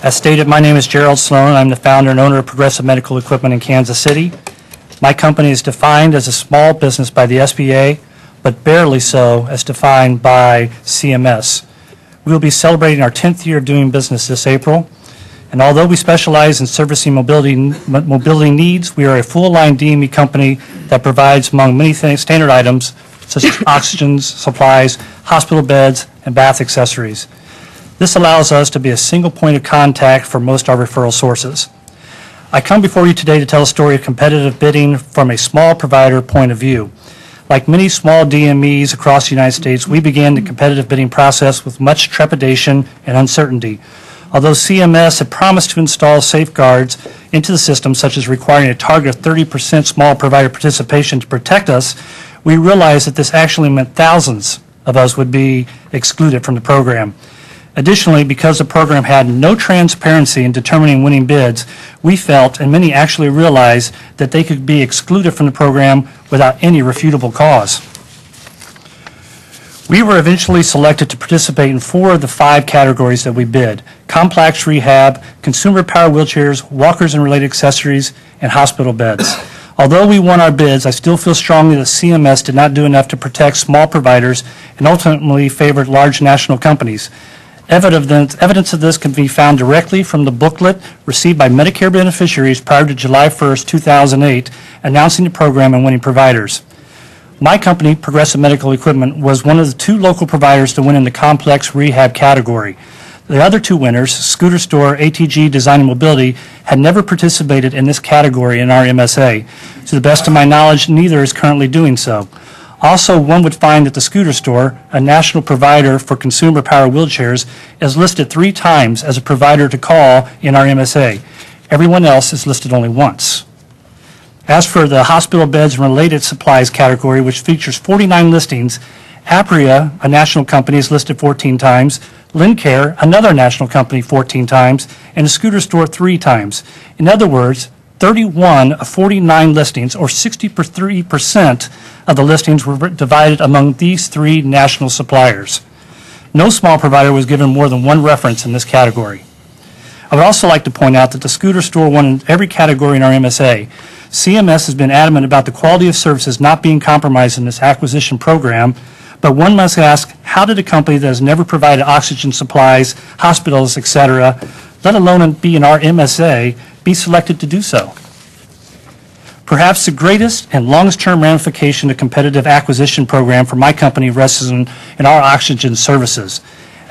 As stated, my name is Gerald Sloan. I'm the founder and owner of Progressive Medical Equipment in Kansas City. My company is defined as a small business by the SBA, but barely so as defined by CMS. We will be celebrating our 10th year of doing business this April. And although we specialize in servicing mobility needs, we are a full-line DME company that provides, among many standard items, such as oxygen supplies, hospital beds, and bath accessories. This allows us to be a single point of contact for most of our referral sources. I come before you today to tell a story of competitive bidding from a small provider point of view. Like many small DMEs across the United States, we began the competitive bidding process with much trepidation and uncertainty. Although CMS had promised to install safeguards into the system, such as requiring a target of 30% small provider participation to protect us, we realized that this actually meant thousands of us would be excluded from the program. Additionally, because the program had no transparency in determining winning bids, we felt, and many actually realized, that they could be excluded from the program without any refutable cause. We were eventually selected to participate in 4 of the 5 categories that we bid: complex rehab, consumer-powered wheelchairs, walkers and related accessories, and hospital beds. Although we won our bids, I still feel strongly that CMS did not do enough to protect small providers and ultimately favored large national companies. Evidence of this can be found directly from the booklet received by Medicare beneficiaries prior to July 1st, 2008, announcing the program and winning providers. My company, Progressive Medical Equipment, was one of the 2 local providers to win in the complex rehab category. The other 2 winners, Scooter Store, ATG Design and Mobility, had never participated in this category in our MSA. To the best of my knowledge, neither is currently doing so. Also, one would find that the Scooter Store, a national provider for consumer-powered wheelchairs, is listed 3 times as a provider to call in our MSA. Everyone else is listed only once. As for the hospital beds and related supplies category, which features 49 listings, Apria, a national company, is listed 14 times, Lincare, another national company, 14 times, and the Scooter Store 3 times. In other words, 31 of 49 listings, or 63% of the listings, were divided among these 3 national suppliers. No small provider was given more than 1 reference in this category. I would also like to point out that the Scooter Store won in every category in our MSA. CMS has been adamant about the quality of services not being compromised in this acquisition program, but one must ask, how did a company that has never provided oxygen supplies, hospitals, etc., let alone be in our MSA, be selected to do so? Perhaps the greatest and longest-term ramification of the competitive acquisition program for my company rests in our oxygen services.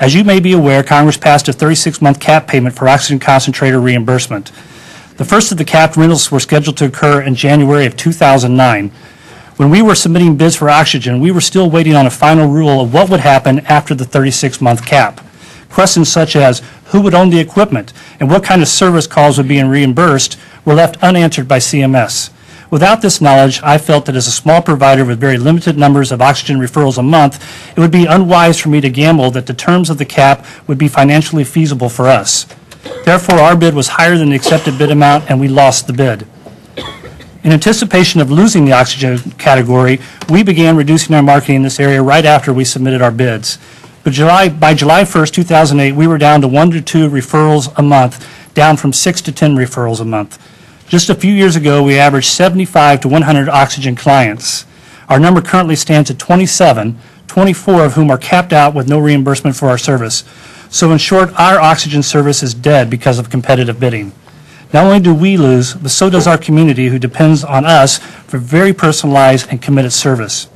As you may be aware, Congress passed a 36-month cap payment for oxygen concentrator reimbursement. The first of the capped rentals were scheduled to occur in January of 2009. When we were submitting bids for oxygen, we were still waiting on a final rule of what would happen after the 36-month cap. Questions such as who would own the equipment and what kind of service calls would be reimbursed were left unanswered by CMS. Without this knowledge, I felt that as a small provider with very limited numbers of oxygen referrals a month, it would be unwise for me to gamble that the terms of the cap would be financially feasible for us. Therefore, our bid was higher than the accepted bid amount, and we lost the bid. In anticipation of losing the oxygen category, we began reducing our marketing in this area right after we submitted our bids. But by July 1st, 2008, we were down to 1 to 2 referrals a month, down from 6 to 10 referrals a month. Just a few years ago, we averaged 75 to 100 oxygen clients. Our number currently stands at 27, 24 of whom are capped out with no reimbursement for our service. So in short, our oxygen service is dead because of competitive bidding. Not only do we lose, but so does our community, who depends on us for very personalized and committed service.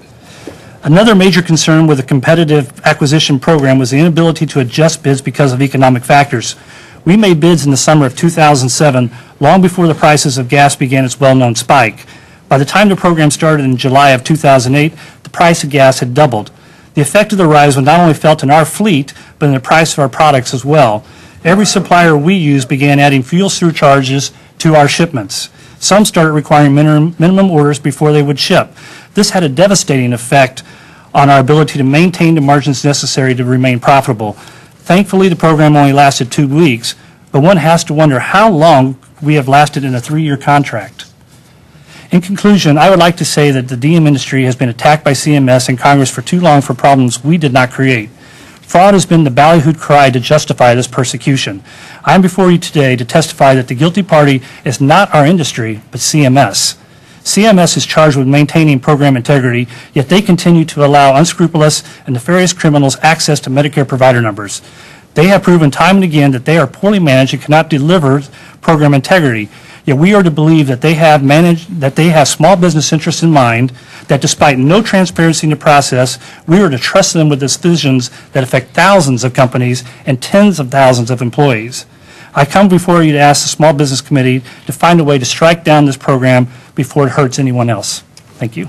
Another major concern with the competitive acquisition program was the inability to adjust bids because of economic factors. We made bids in the summer of 2007, long before the prices of gas began its well-known spike. By the time the program started in July of 2008, the price of gas had doubled. The effect of the rise was not only felt in our fleet, but in the price of our products as well. Every supplier we used began adding fuel surcharges to our shipments. Some started requiring minimum orders before they would ship. This had a devastating effect on our ability to maintain the margins necessary to remain profitable. Thankfully, the program only lasted 2 weeks, but one has to wonder how long we have lasted in a 3-year contract. In conclusion, I would like to say that the DM industry has been attacked by CMS and Congress for too long for problems we did not create. Fraud has been the ballyhooed cry to justify this persecution. I am before you today to testify that the guilty party is not our industry, but CMS. CMS is charged with maintaining program integrity, yet they continue to allow unscrupulous and nefarious criminals access to Medicare provider numbers. They have proven time and again that they are poorly managed and cannot deliver program integrity. Yet we are to believe that they have small business interests in mind, that despite no transparency in the process, we are to trust them with decisions that affect thousands of companies and tens of thousands of employees. I come before you to ask the Small Business Committee to find a way to strike down this program before it hurts anyone else. Thank you.